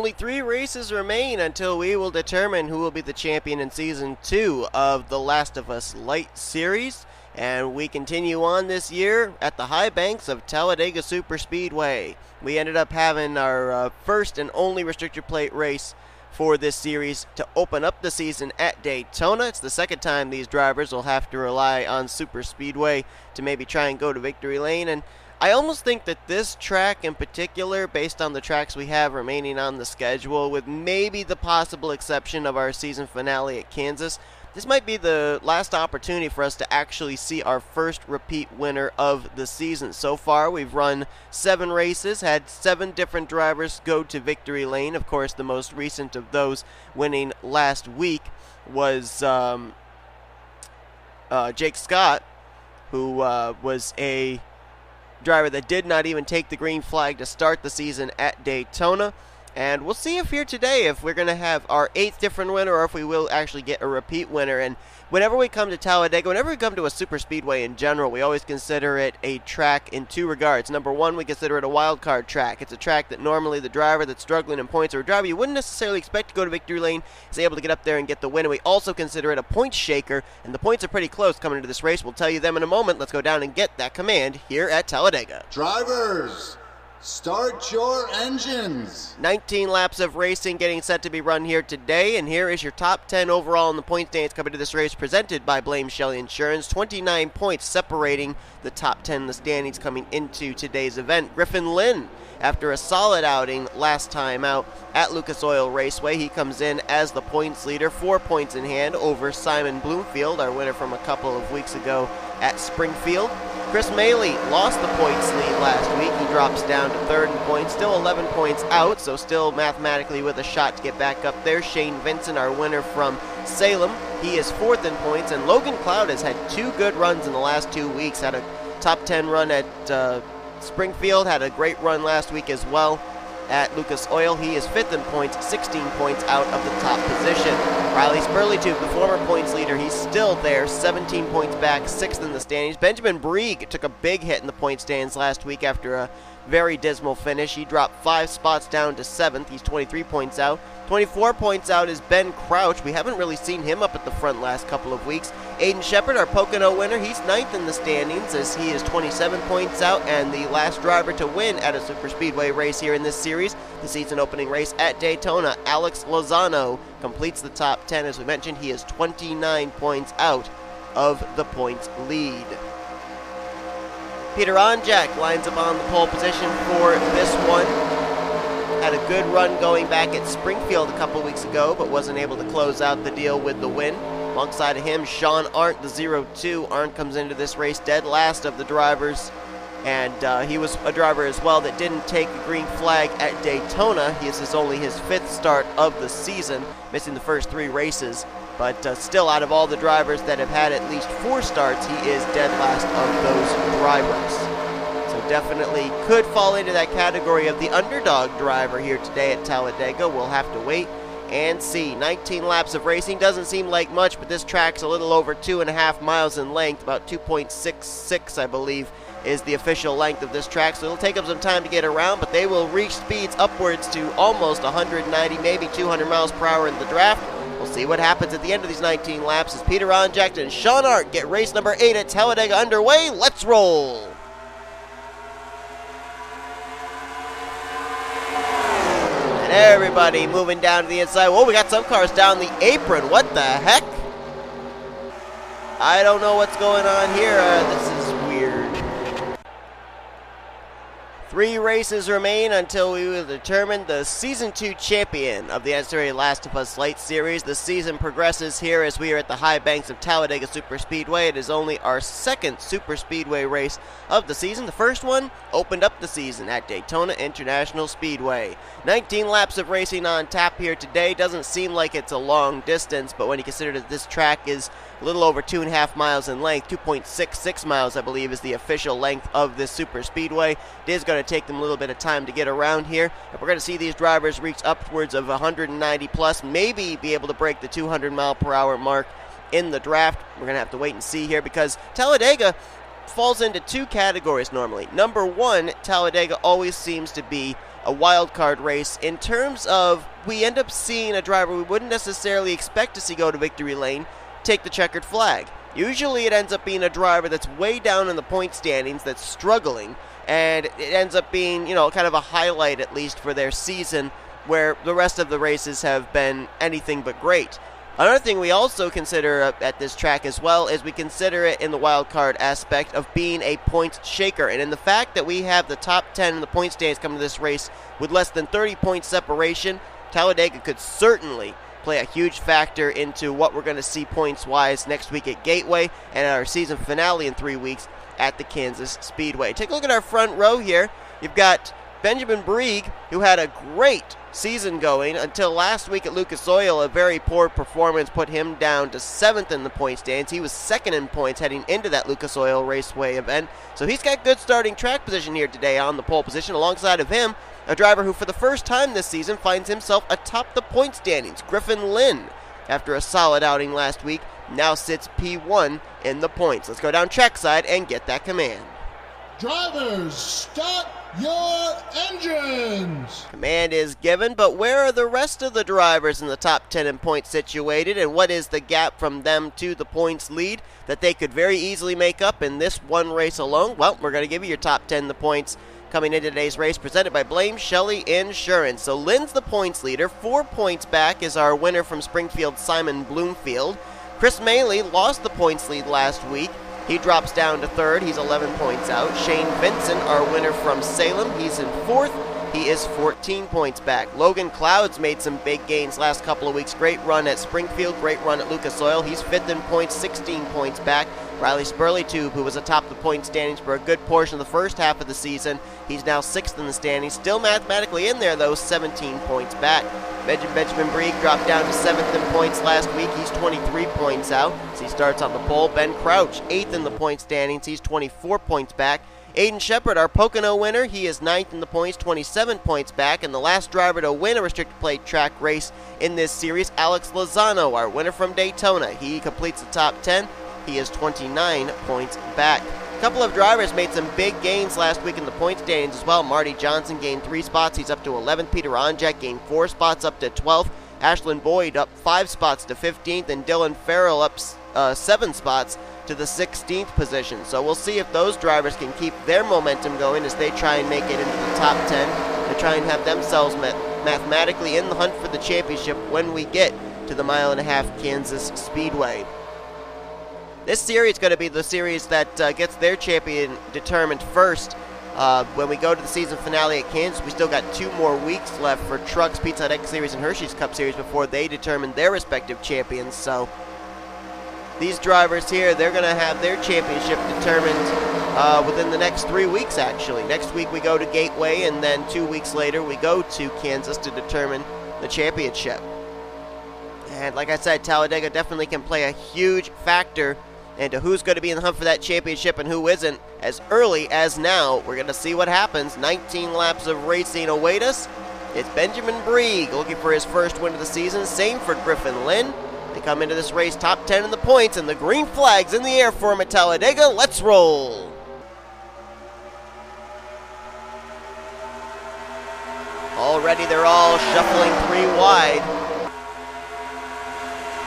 only 3 races remain until we will determine who will be the champion in Season 2 of the Last of Us Lite series. And we continue on this year at the high banks of Talladega Superspeedway. We ended up having our first and only restrictor plate race for this series to open up the season at Daytona. It's the second time these drivers will have to rely on Superspeedway to maybe try and go to victory lane. And I almost think that this track in particular, based on the tracks we have remaining on the schedule, with maybe the possible exception of our season finale at Kansas, this might be the last opportunity for us to actually see our first repeat winner of the season. So far, we've run 7 races, had 7 different drivers go to victory lane. Of course, the most recent of those winning last week was Jake Scott, who was a driver that did not even take the green flag to start the season at Daytona. And we'll see if here today if we're going to have our 8th different winner or if we will actually get a repeat winner. And whenever we come to Talladega, whenever we come to a super speedway in general, we always consider it a track in 2 regards. Number one, we consider it a wild card track. It's a track that normally the driver that's struggling in points, or a driver you wouldn't necessarily expect to go to victory lane, is able to get up there and get the win. And we also consider it a point shaker, and the points are pretty close coming into this race. We'll tell you them in a moment. Let's go down and get that command here at Talladega. Drivers, start your engines. 19 laps of racing getting set to be run here today, and here is your top 10 overall in the point standings coming to this race, presented by Blame Shelley Insurance. 29 points separating the top 10 in the standings coming into today's event. Griffin Lynn, after a solid outing last time out at Lucas Oil Raceway, he comes in as the points leader, 4 points in hand over Simon Bloomfield, our winner from a couple of weeks ago at Springfield. Chris Maley lost the points lead last week. He drops down to 3rd in points, still 11 points out, so still mathematically with a shot to get back up there. Shane Vincent, our winner from Salem, he is 4th in points, and Logan Cloud has had 2 good runs in the last 2 weeks. Had a top 10 run at Springfield, had a great run last week as well at Lucas Oil. He is 5th in points, 16 points out of the top position. R Spurlytube, the former points leader, he's still there, 17 points back, 6th in the standings. Benjamin Breeg took a big hit in the point stands last week after a very dismal finish. He dropped 5 spots down to 7th. He's 23 points out. 24 points out is Ben Crouch. We haven't really seen him up at the front last couple of weeks. Aiden Shepard, our Pocono winner, he's 9th in the standings as he is 27 points out, and the last driver to win at a super speedway race here in this series, the season opening race at Daytona, Alex Lozano, completes the top 10. As we mentioned, he is 29 points out of the points lead. P Onjack lines up on the pole position for this one. Had a good run going back at Springfield a couple weeks ago, but wasn't able to close out the deal with the win. Alongside of him, Sean Arndt, the 0-2. Arndt comes into this race dead last of the drivers, and he was a driver as well that didn't take a green flag at Daytona. This is only his 5th start of the season, missing the first 3 races. But still, out of all the drivers that have had at least 4 starts, he is dead last of those drivers. So definitely could fall into that category of the underdog driver here today at Talladega. We'll have to wait and see. 19 laps of racing doesn't seem like much, but this track's a little over 2.5 miles in length, about 2.66, I believe, is the official length of this track. So it'll take them some time to get around, but they will reach speeds upwards to almost 190, maybe 200 miles per hour in the draft. We'll see what happens at the end of these 19 laps as P Onjack and Sean Arndt get race number 8 at Talladega underway. Let's roll! And everybody moving down to the inside. Whoa, we got some cars down the apron. What the heck? I don't know what's going on here. This is weird. 3 races remain until we will determine the Season 2 champion of the NNSCRA Last of Us Lite series. The season progresses here as we are at the high banks of Talladega Superspeedway. It is only our 2nd Superspeedway race of the season. The first one opened up the season at Daytona International Speedway. 19 laps of racing on tap here today. Doesn't seem like it's a long distance, but when you consider that this track is a little over 2.5 miles in length, 2.66 miles, I believe, is the official length of this super speedway. It is going to take them a little bit of time to get around here. And we're going to see these drivers reach upwards of 190 plus, maybe be able to break the 200 mile per hour mark in the draft. We're going to have to wait and see here because Talladega falls into 2 categories normally. Number one, Talladega always seems to be a wild card race in terms of we end up seeing a driver we wouldn't necessarily expect to see go to victory lane take the checkered flag. Usually it ends up being a driver that's way down in the point standings that's struggling, and it ends up being, kind of a highlight at least for their season where the rest of the races have been anything but great. Another thing we also consider at this track as well is we consider it in the wild card aspect of being a points shaker. And in the fact that we have the top 10 in the point standings coming to this race with less than 30 point separation, Talladega could certainly play a huge factor into what we're going to see points-wise next week at Gateway and our season finale in 3 weeks at the Kansas Speedway. Take a look at our front row here. You've got Benjamin Breeg, who had a great season going until last week at Lucas Oil. A very poor performance put him down to 7th in the point standings. He was 2nd in points heading into that Lucas Oil Raceway event. So he's got good starting track position here today on the pole position. Alongside of him, a driver who for the first time this season finds himself atop the point standings, Griffin Lynn. After a solid outing last week, now sits P1 in the points. Let's go down trackside and get that command. Drivers, start your engines! Command is given, but where are the rest of the drivers in the top 10 in points situated, and what is the gap from them to the points lead that they could very easily make up in this one race alone? Well, we're going to give you your top 10 in the points coming into today's race, presented by Blame Shelley Insurance. So Lynn's the points leader. 4 points back is our winner from Springfield, Simon Bloomfield. Chris Maley lost the points lead last week. He drops down to 3rd. He's 11 points out. Shane Vincent, our winner from Salem, he's in 4th. He is 14 points back. Logan Clouds made some big gains last couple of weeks. Great run at Springfield, great run at Lucas Oil. He's 5th in points, 16 points back. R Spurlytube, who was atop the point standings for a good portion of the first half of the season, he's now 6th in the standings. Still mathematically in there, though, 17 points back. Benjamin Breeg dropped down to 7th in points last week. He's 23 points out, so he starts on the pole. Ben Crouch, 8th in the point standings. He's 24 points back. Aiden Shepard, our Pocono winner, he is 9th in the points, 27 points back. And the last driver to win a restricted plate track race in this series, Alex Lozano, our winner from Daytona. He completes the top 10. He is 29 points back. A couple of drivers made some big gains last week in the point standings as well. Marty Johnson gained 3 spots. He's up to 11th. Peter Onjack gained 4 spots up to 12th. Ashlyn Boyd up 5 spots to 15th. And Dylan Farrell up 7 spots to the 16th position. So we'll see if those drivers can keep their momentum going as they try and make it into the top 10 to try and have themselves mathematically in the hunt for the championship when we get to the 1.5 mile Kansas Speedway. This series is going to be the series that gets their champion determined first. When we go to the season finale at Kansas, we still got 2 more weeks left for Trucks, Pizza Hut X Series, and Hershey's Cup Series before they determine their respective champions. So these drivers here, they're going to have their championship determined within the next 3 weeks, actually. Next week we go to Gateway, and then 2 weeks later we go to Kansas to determine the championship. And like I said, Talladega definitely can play a huge factor into who's going to be in the hunt for that championship and who isn't. As early as now, we're going to see what happens. 19 laps of racing await us. It's Benjamin Breeg looking for his first win of the season. Same for Griffin Lynn. They come into this race top 10 in the points, and the green flag's in the air for him at Talladega. Let's roll. Already they're all shuffling 3 wide.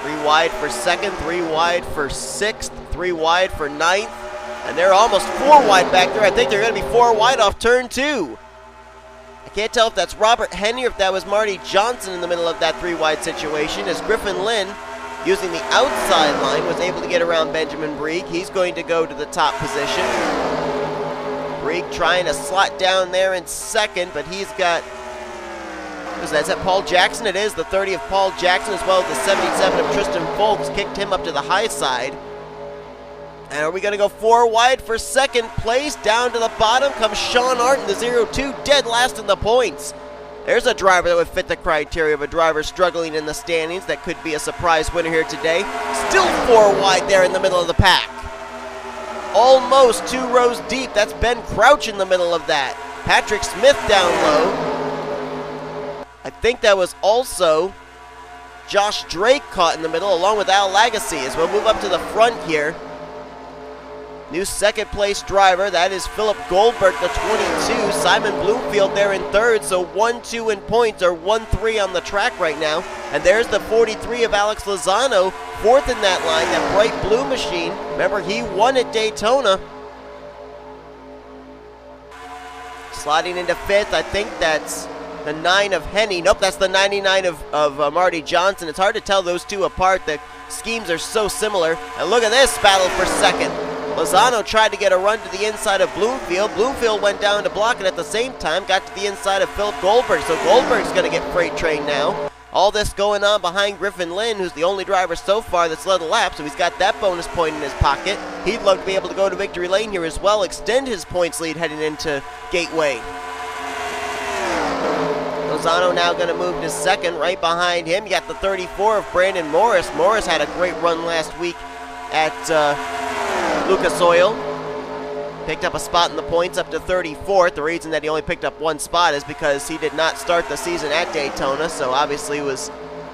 3 wide for 2nd, 3 wide for 6th, 3 wide for 9th, and they're almost 4 wide back there. I think they're going to be 4 wide off turn 2. I can't tell if that's R Henne or if that was Marty Johnson in the middle of that 3 wide situation, as Griffin Lynn, using the outside line, was able to get around Benjamin Breeg. He's going to go to the top position. Breeg trying to slot down there in 2nd, but he's got... Is that Paul Jackson? It is the 30 of Paul Jackson, as well as the 77 of Tristan Folks, kicked him up to the high side. And are we going to go 4 wide for 2nd place? Down to the bottom comes Sean Art in the 0-2, dead last in the points. There's a driver that would fit the criteria of a driver struggling in the standings that could be a surprise winner here today. Still 4 wide there in the middle of the pack. Almost 2 rows deep. That's Ben Crouch in the middle of that. Patrick Smith down low. I think that was also Josh Drake caught in the middle along with A Lagasee as we'll move up to the front here. New second place driver, that is Philip Goldberg, the 22. Simon Bloomfield there in third, so 1-2 in points, or 1-3 on the track right now. And there's the 43 of Alex Lozano, fourth in that line, that bright blue machine. Remember, he won at Daytona. Sliding into fifth, I think that's the 9 of Henne. Nope, that's the 99 of Marty Johnson. It's hard to tell those two apart. The schemes are so similar. And look at this battle for second. Lozano tried to get a run to the inside of Bloomfield. Bloomfield went down to block, and at the same time got to the inside of Philip Goldberg. So Goldberg's going to get freight train now. All this going on behind Griffin Lynn, who's the only driver so far that's led a lap, so he's got that bonus point in his pocket. He'd love to be able to go to victory lane here as well, extend his points lead heading into Gateway. Lozano now going to move to second. Right behind him, you got the 34 of Brandon Morris. Morris had a great run last week at Lucas Oil. Picked up a spot in the points up to 34th. The reason that he only picked up one spot is because he did not start the season at Daytona, so obviously was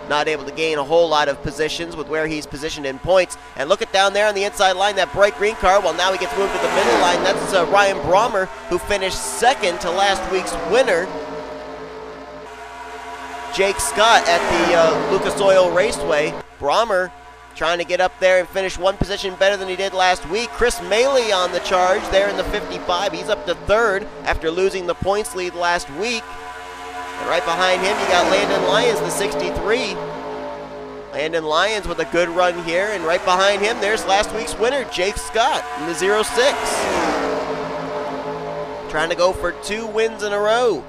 not able to gain a whole lot of positions with where he's positioned in points. And look at down there on the inside line, that bright green car. Well, now he gets moved to the middle line. That's R Brommer, who finished second to last week's winner, Jake Scott, at the Lucas Oil Raceway. Brommer trying to get up there and finish one position better than he did last week. Chris Maley on the charge there in the 55. He's up to third after losing the points lead last week. And right behind him, you got Landon Lyons, the 63. Landon Lyons with a good run here. And right behind him, there's last week's winner, Jake Scott, in the 06. Trying to go for 2 wins in a row.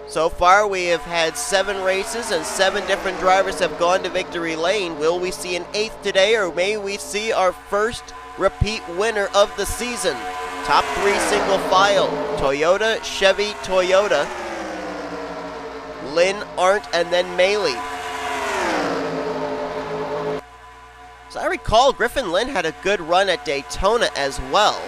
So far, we have had 7 races, and 7 different drivers have gone to victory lane. Will we see an 8th today, or may we see our first repeat winner of the season? Top 3 single file: Toyota, Chevy, Toyota, Lynn, Arndt, and then Maley. So I recall Griffin Lynn had a good run at Daytona as well.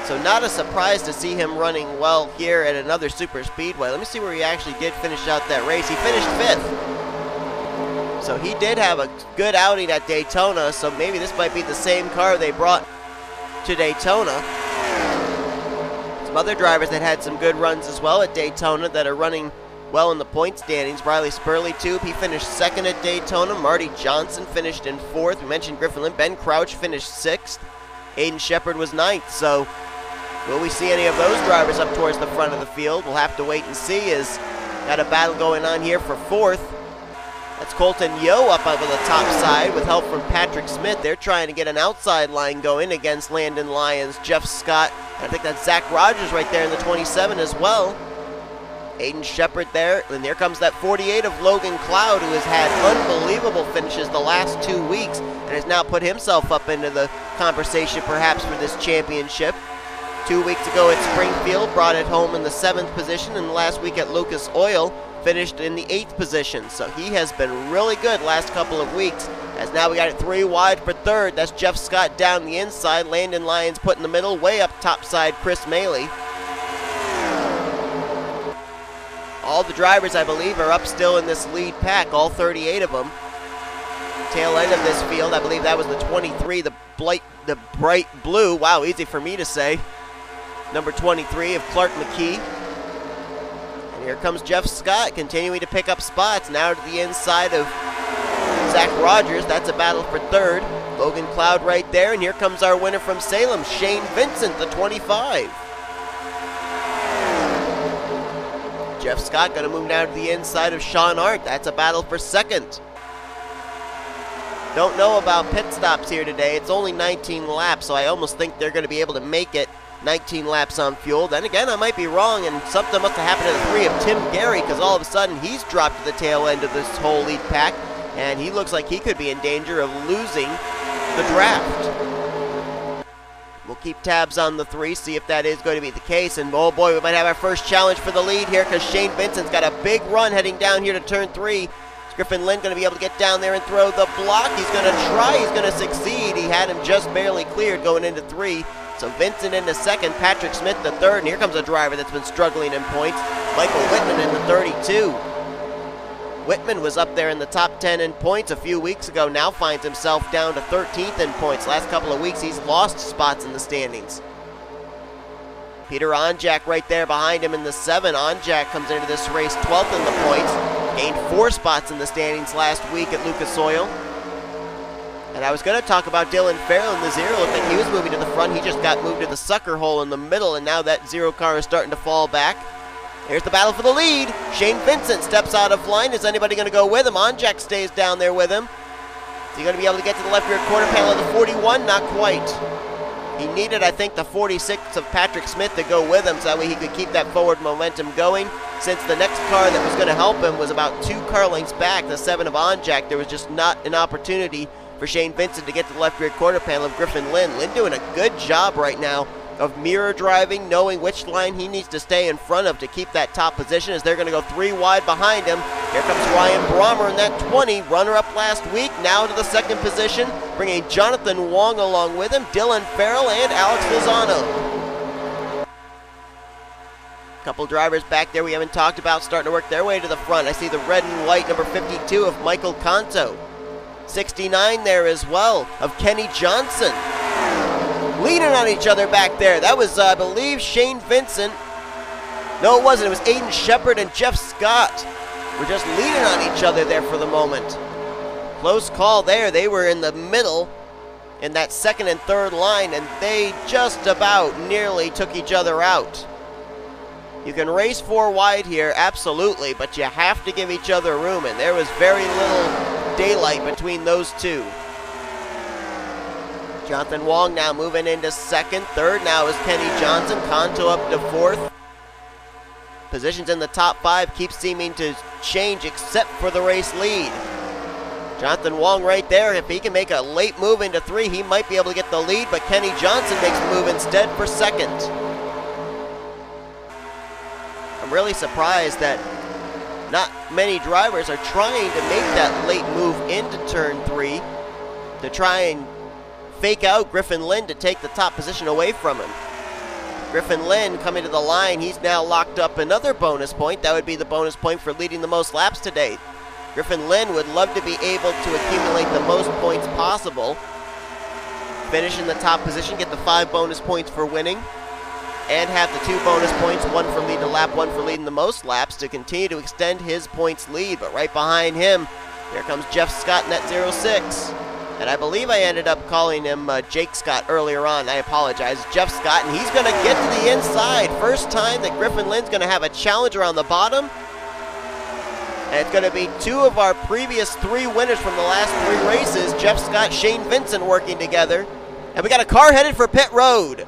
So not a surprise to see him running well here at another super speedway. Let me see where he actually did finish out that race. He finished 5th. So he did have a good outing at Daytona, so maybe this might be the same car they brought to Daytona. Some other drivers that had some good runs as well at Daytona that are running well in the point standings. R Spurlytube, he finished 2nd at Daytona. Marty Johnson finished in 4th. We mentioned Griffin Lynn. Ben Crouch finished 6th. Aiden Shepard was 9th. So will we see any of those drivers up towards the front of the field? We'll have to wait and see. As got a battle going on here for 4th. That's Colton Yohe up over the top side with help from Patrick Smith. They're trying to get an outside line going against Landon Lyons, Jeff Scott. I think that's Zach Rogers right there in the 27 as well. Aiden Shepard there. And there comes that 48 of Logan Cloud, who has had unbelievable finishes the last 2 weeks and has now put himself up into the conversation perhaps for this championship. 2 weeks ago at Springfield, brought it home in the 7th position, and last week at Lucas Oil, finished in the 8th position. So he has been really good last couple of weeks, as now we got it 3 wide for 3rd. That's Jeff Scott down the inside, Landon Lyons put in the middle, way up top side, Chris Maley. All the drivers, I believe, are up still in this lead pack, all 38 of them. Tail end of this field, I believe that was the 23, the bright blue. Wow, easy for me to say. Number 23 of Clark McKee. And here comes Jeff Scott continuing to pick up spots. Now to the inside of Zach Rogers. That's a battle for 3rd. Logan Cloud right there. And here comes our winner from Salem, Shane Vincent, the 25. Jeff Scott going to move down to the inside of Sean Arndt. That's a battle for 2nd. Don't know about pit stops here today. It's only 19 laps, so I almost think they're going to be able to make it 19 laps on fuel. Then again, I might be wrong, and something must have happened to the 3 of Tim Gary, because all of a sudden he's dropped to the tail end of this whole lead pack, and he looks like he could be in danger of losing the draft. We'll keep tabs on the 3, see if that is going to be the case. And oh boy, we might have our first challenge for the lead here, because Shane Vincent's got a big run heading down here to turn 3. Is Griffin Lynn going to be able to get down there and throw the block? He's going to try, he's going to succeed. He had him just barely cleared going into 3. So Vincent into 2nd, Patrick Smith the 3rd, and here comes a driver that's been struggling in points, Michael Whitman in the 32. Whitman was up there in the top 10 in points a few weeks ago, now finds himself down to 13th in points. Last couple of weeks, he's lost spots in the standings. P Onjack right there behind him in the 7. Onjack comes into this race 12th in the points. Gained 4 spots in the standings last week at Lucas Oil. And I was going to talk about Dylan Farrell in the 0. Looked like he was moving to the front. He just got moved to the sucker hole in the middle, and now that 0 car is starting to fall back. Here's the battle for the lead. Shane Vincent steps out of line. Is anybody going to go with him? Onjack stays down there with him. Is he going to be able to get to the left rear quarter panel of the 41? Not quite. He needed, I think, the 46 of Patrick Smith to go with him so that way he could keep that forward momentum going. Since the next car that was going to help him was about 2 car lengths back, the 7 of Onjack, there was just not an opportunity for Shane Vincent to get to the left rear quarter panel of Griffin Lynn. Lynn doing a good job right now of mirror driving, knowing which line he needs to stay in front of to keep that top position, as they're going to go 3 wide behind him. Here comes Ryan Brommer in that 20, runner-up last week, now to the 2nd position, bringing Jonathan Wong along with him, Dylan Farrell, and Alex Lozano. Couple drivers back there we haven't talked about starting to work their way to the front. I see the red and white number 52 of Michael Canto. 69 there as well of Kenny Johnson. Leaning on each other back there. That was, I believe, Shane Vincent. No, it wasn't. It was Aiden Shepard and Jeff Scott. We're just leaning on each other there for the moment. Close call there. They were in the middle in that 2nd and 3rd line, and they just about nearly took each other out. You can race 4 wide here, absolutely, but you have to give each other room, and there was very little daylight between those two. Jonathan Wong now moving into 2nd. 3rd now is Kenny Johnson. Canto up to 4th. Positions in the top 5 keep seeming to change except for the race lead. Jonathan Wong right there. If he can make a late move into 3, he might be able to get the lead, but Kenny Johnson makes a move instead for 2nd. I'm really surprised that not many drivers are trying to make that late move into turn 3 to try and fake out Griffin Lynn to take the top position away from him. Griffin Lynn coming to the line, he's now locked up another bonus point. That would be the bonus point for leading the most laps today. Griffin Lynn would love to be able to accumulate the most points possible, finish in the top position, get the 5 bonus points for winning, and have the 2 bonus points, 1 for leading a lap, 1 for leading the most laps, to continue to extend his points lead. But right behind him, here comes Jeff Scott in that 06. And I believe I ended up calling him Jake Scott earlier on. I apologize. Jeff Scott, and he's going to get to the inside. First time that Griffin Lynn's going to have a challenger on the bottom. And it's going to be 2 of our previous 3 winners from the last 3 races. Jeff Scott, Shane Vincent working together. And we got a car headed for pit road.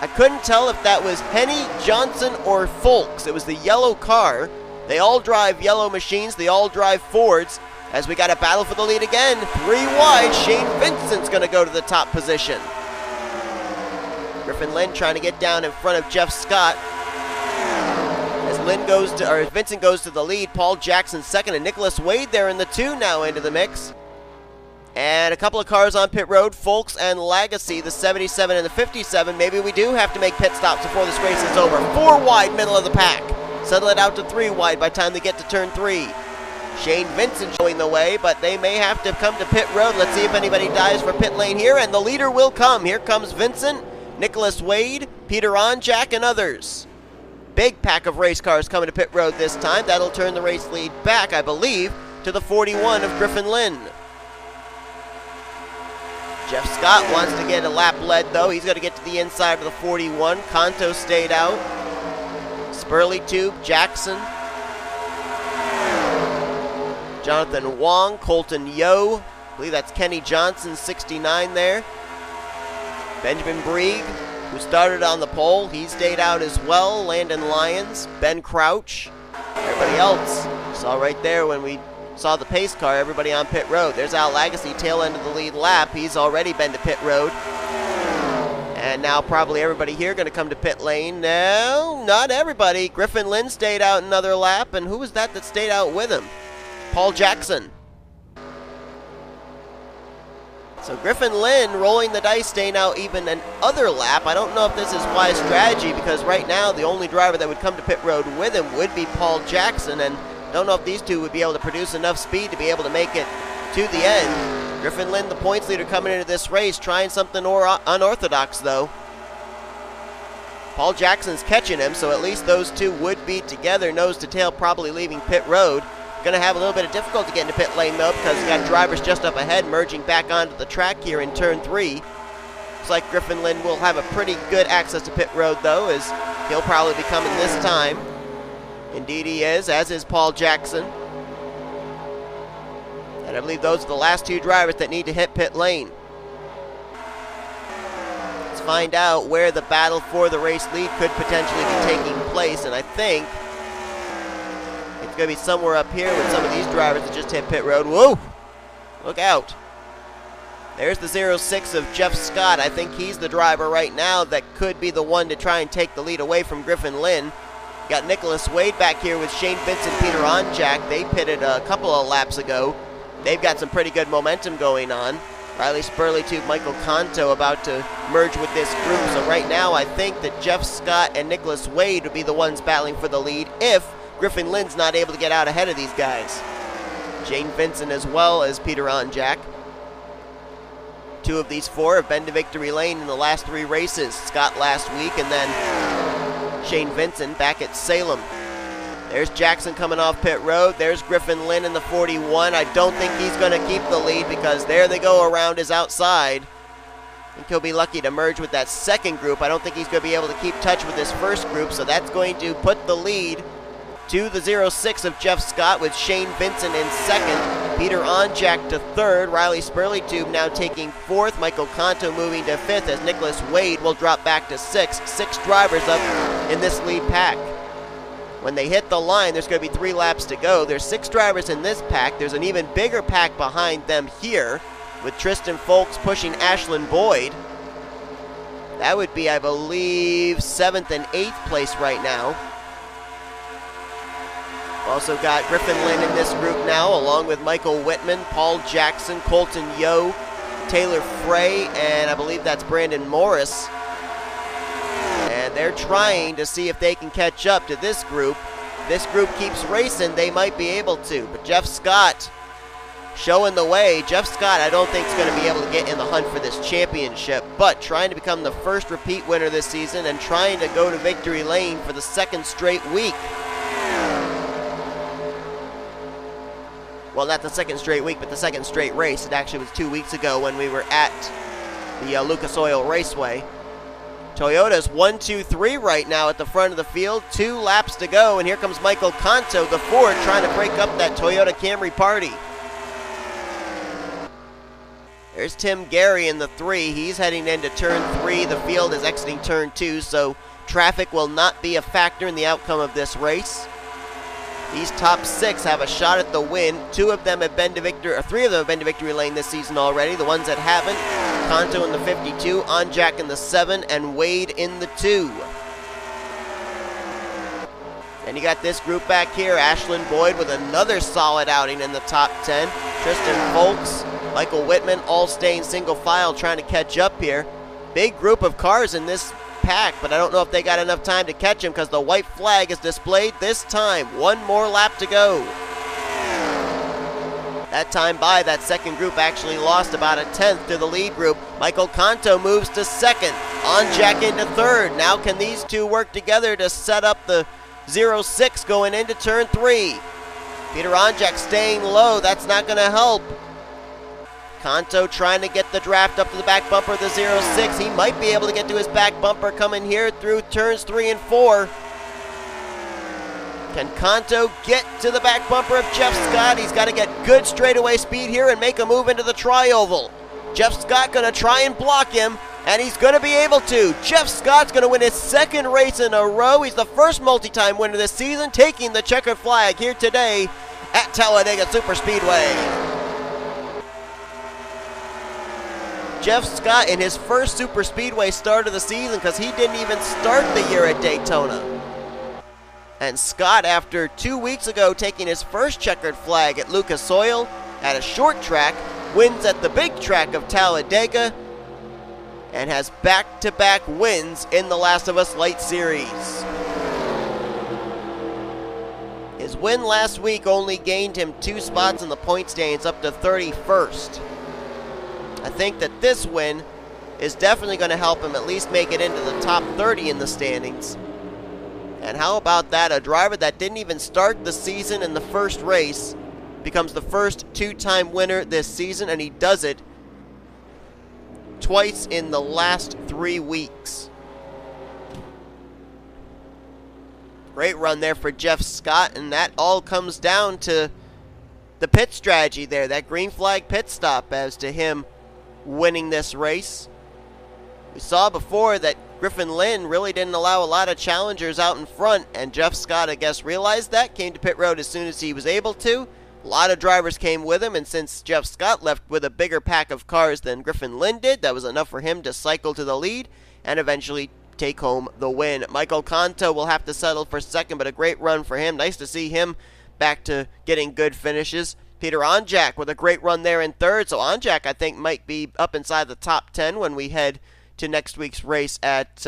I couldn't tell if that was Henne, Johnson, or Fowlkes. It was the yellow car. They all drive yellow machines. They all drive Fords. As we got a battle for the lead again. 3 wide. Shane Vincent's going to go to the top position. Griffin Lynn trying to get down in front of Jeff Scott. As Vincent goes to the lead. Paul Jackson 2nd, and Nicholas Wade there in the 2 now into the mix. And a couple of cars on pit road. Fowlkes and Lagasee, the 77 and the 57. Maybe we do have to make pit stops before this race is over. 4 wide, middle of the pack. Settle it out to 3 wide by the time they get to turn 3. Shane Vincent showing the way, but they may have to come to pit road. Let's see if anybody dies for pit lane here, and the leader will come. Here comes Vincent, Nicholas Wade, P Onjack, and others. Big pack of race cars coming to pit road this time. That'll turn the race lead back, I believe, to the 41 of Griffin Lynn. Jeff Scott wants to get a lap led, though. He's going to get to the inside of the 41. Canto stayed out. Spurlytube, Jackson, Jonathan Wong, Colton Yo, I believe that's Kenny Johnson, 69 there. Benjamin Breeg, who started on the pole, he stayed out as well. Landon Lyons, Ben Crouch, everybody else. Saw right there when we saw the pace car, everybody on pit road. There's Al Lagasee, tail end of the lead lap. He's already been to pit road. And now probably everybody here going to come to pit lane. No, not everybody. Griffin Lynn stayed out another lap, and who was that stayed out with him? Paul Jackson. So Griffin Lynn rolling the dice, staying out even another lap. I don't know if this is wise strategy, because right now the only driver that would come to pit road with him would be Paul Jackson, and don't know if these two would be able to produce enough speed to be able to make it to the end. Griffin Lynn, the points leader, coming into this race, trying something unorthodox, though. Paul Jackson's catching him, so at least those two would be together, nose to tail, probably leaving pit road. Going to have a little bit of difficulty getting to pit lane, though, because you got drivers just up ahead, merging back onto the track here in turn 3. Looks like Griffin Lynn will have a pretty good access to pit road, though, as he'll probably be coming this time. Indeed he is, as is Paul Jackson. And I believe those are the last two drivers that need to hit pit lane. Let's find out where the battle for the race lead could potentially be taking place, and I think it's going to be somewhere up here with some of these drivers that just hit pit road. Whoa! Look out. There's the 06 of Jeff Scott. I think he's the driver right now that could be the one to try and take the lead away from Griffin Lynn. Got Nicholas Wade back here with Shane Vincent, Peter Onjack. They pitted a couple of laps ago. They've got some pretty good momentum going on. Riley Spurlytube, Michael Canto about to merge with this group. So right now I think that Jeff Scott and Nicholas Wade would be the ones battling for the lead if Griffin Lynn's not able to get out ahead of these guys. Shane Vincent as well as Peter Onjack. Two of these four have been to victory lane in the last 3 races. Scott last week, and then Shane Vincent back at Salem. There's Jackson coming off pit road. There's Griffin Lynn in the 41. I don't think he's going to keep the lead because there they go around his outside. I think he'll be lucky to merge with that second group. I don't think he's going to be able to keep touch with this first group, so that's going to put the lead to the 06 of Jeff Scott with Shane Vincent in second. Peter Onjack to third. Riley Spurlytube now taking fourth. Michael Canto moving to fifth as Nicholas Wade will drop back to sixth. 6 drivers up in this lead pack. When they hit the line, there's going to be 3 laps to go. There's 6 drivers in this pack. There's an even bigger pack behind them here with Tristan Fowlkes pushing Ashlyn Boyd. That would be, I believe, 7th and 8th place right now. Also got Griffin Lynn in this group now, along with Michael Whitman, Paul Jackson, Colton Yohe, Taylor Frey, and I believe that's Brandon Morris. And they're trying to see if they can catch up to this group. This group keeps racing, they might be able to. But Jeff Scott showing the way. Jeff Scott, I don't think is going to be able to get in the hunt for this championship, but trying to become the first repeat winner this season and trying to go to victory lane for the 2nd straight week. Well, not the 2nd straight week, but the 2nd straight race. It actually was 2 weeks ago when we were at the Lucas Oil Raceway. Toyota's 1, 2, 3 right now at the front of the field. 2 laps to go, and here comes Michael Canto, the Ford, trying to break up that Toyota Camry party. There's Tim Gary in the 3. He's heading into turn 3. The field is exiting turn 2, so traffic will not be a factor in the outcome of this race. These top 6 have a shot at the win. 2 of them have been to victory, or 3 of them have been to victory lane this season already. The ones that haven't, Canto in the 52, Onjack in the 7, and Wade in the 2. Then you got this group back here, Ashlyn Boyd with another solid outing in the top 10. Tristan Fowlkes, Michael Whitman, all staying single file trying to catch up here. Big group of cars in this pack, but I don't know if they got enough time to catch him because the white flag is displayed this time. 1 more lap to go. That time by, that second group actually lost about a 10th to the lead group. Michael Canto moves to 2nd. Onjack into 3rd. Now can these two work together to set up the 06 going into turn 3? Peter Onjack staying low. That's not going to help. Canto trying to get the draft up to the back bumper of the 06. He might be able to get to his back bumper coming here through turns 3 and 4. Can Canto get to the back bumper of Jeff Scott? He's got to get good straightaway speed here and make a move into the tri-oval. Jeff Scott going to try and block him, and he's going to be able to. Jeff Scott's going to win his 2nd race in a row. He's the first multi-time winner this season, taking the checkered flag here today at Talladega Superspeedway. Jeff Scott in his first Superspeedway start of the season because he didn't even start the year at Daytona. And Scott, after 2 weeks ago taking his first checkered flag at Lucas Oil at a short track, wins at the big track of Talladega and has back-to-back wins in the Last of Us Lite Series. His win last week only gained him 2 spots in the point standings up to 31st. I think that this win is definitely going to help him at least make it into the top 30 in the standings. And how about that? A driver that didn't even start the season in the first race becomes the first 2-time winner this season, and he does it twice in the last 3 weeks. Great run there for Jeff Scott, and that all comes down to the pit strategy there, that green flag pit stop as to him winning this race. We saw before that Griffin Lynn really didn't allow a lot of challengers out in front, and Jeff Scott, I guess, realized that, came to pit road as soon as he was able to. A lot of drivers came with him, and since Jeff Scott left with a bigger pack of cars than Griffin Lynn did, that was enough for him to cycle to the lead and eventually take home the win. Michael Canto will have to settle for second, but a great run for him. Nice to see him back to getting good finishes. Peter Onjack with a great run there in third, so Onjack I think might be up inside the top 10 when we head to next week's race at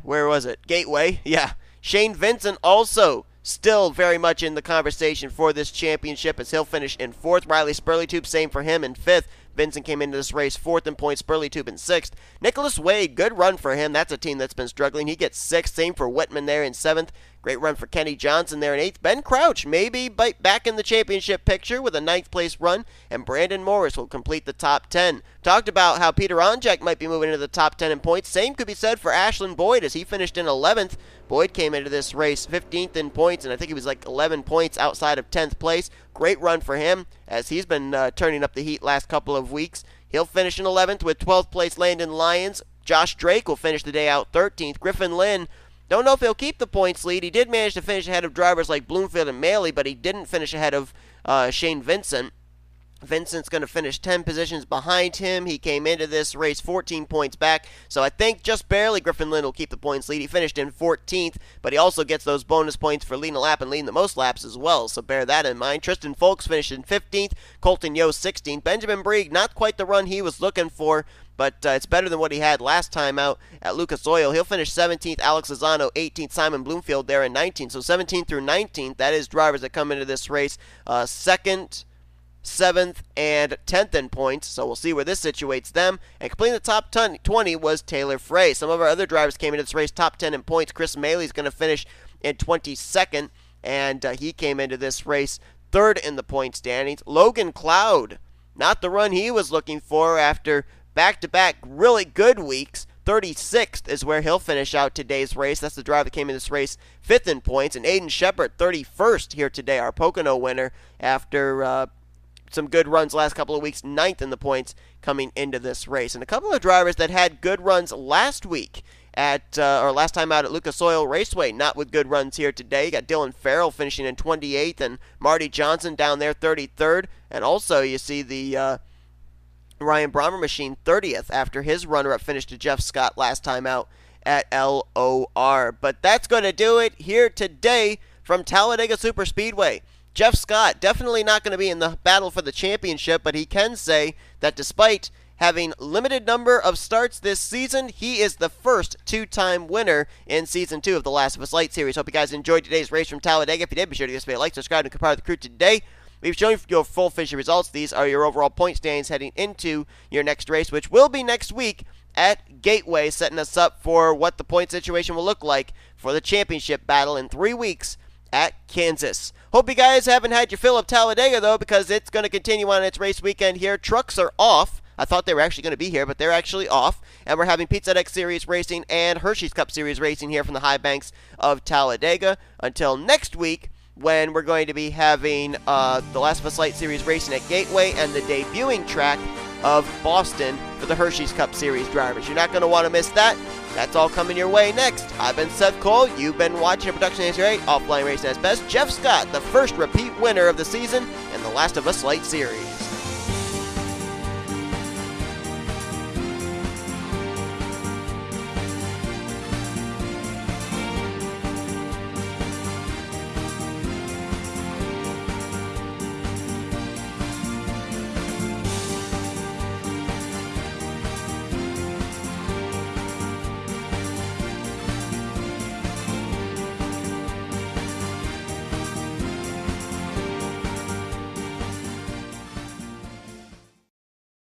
where was it? Gateway. Yeah. Shane Vincent also still very much in the conversation for this championship as he'll finish in 4th. Riley Spurlytube, same for him in 5th. Vincent came into this race 4th in points, Spurlytube in 6th. Nicholas Wade, good run for him. That's a team that's been struggling. He gets 6th. Same for Whitman there in 7th. Great run for Kenny Johnson there in 8th. Ben Crouch maybe back in the championship picture with a 9th place run, and Brandon Morris will complete the top 10. Talked about how Peter Onjack might be moving into the top 10 in points. Same could be said for Ashland Boyd as he finished in 11th. Boyd came into this race 15th in points, and I think he was like 11 points outside of 10th place. Great run for him as he's been turning up the heat last couple of weeks. He'll finish in 11th with 12th place Landon Lyons. Josh Drake will finish the day out 13th. Griffin Lynn, don't know if he'll keep the points lead. He did manage to finish ahead of drivers like Bloomfield and Maley, but he didn't finish ahead of Shane Vincent. Vincent's going to finish 10 positions behind him. He came into this race 14 points back, so I think just barely Griffin Lynn will keep the points lead. He finished in 14th, but he also gets those bonus points for leading a lap and leading the most laps as well, so bear that in mind. Tristan Folks finished in 15th, Colton Yohe 16th. Benjamin Breeg, not quite the run he was looking for, but it's better than what he had last time out at Lucas Oil. He'll finish 17th, Alex Lozano 18th, Simon Bloomfield there in 19th. So 17th through 19th, that is drivers that come into this race 2nd, 7th, and 10th in points, so we'll see where this situates them. And completing the top 20 was Taylor Frey. Some of our other drivers came into this race top 10 in points. Chris Maley's going to finish in 22nd, and he came into this race 3rd in the point standings. Logan Cloud, not the run he was looking for after back-to-back really good weeks. 36th is where he'll finish out today's race. That's the driver that came in this race 5th in points. And Aiden Shepard, 31st here today, our Pocono winner, after some good runs last couple of weeks, 9th in the points coming into this race. And a couple of drivers that had good runs last week or last time out at Lucas Oil Raceway, not with good runs here today. You got Dylan Farrell finishing in 28th and Marty Johnson down there 33rd. And also you see the Ryan Brommer machine 30th after his runner-up finish to Jeff Scott last time out at LOR. But that's going to do it here today from Talladega Superspeedway. Jeff Scott definitely not going to be in the battle for the championship, but he can say that despite having limited number of starts this season, he is the first 2-time winner in Season 2 of the Last of Us Lite series. Hope you guys enjoyed today's race from Talladega. If you did, be sure to give us a like, subscribe, and be part of the crew today. We've shown you your full finish results. These are your overall point standings heading into your next race, which will be next week at Gateway, setting us up for what the point situation will look like for the championship battle in 3 weeks at Kansas. Hope you guys haven't had your fill of Talladega, though, because it's going to continue on its race weekend here. Trucks are off. I thought they were actually going to be here, but they're actually off. And we're having Pizza Deck Series racing and Hershey's Cup Series racing here from the high banks of Talladega until next week, when we're going to be having the Last of Us Lite Series racing at Gateway and the debuting track of Boston for the Hershey's Cup Series drivers. You're not going to want to miss that. That's all coming your way next. I've been Seth Cole. You've been watching a production of NNSCRA Offline Racing as Best. Jeff Scott, the first repeat winner of the season in the Last of Us Lite Series.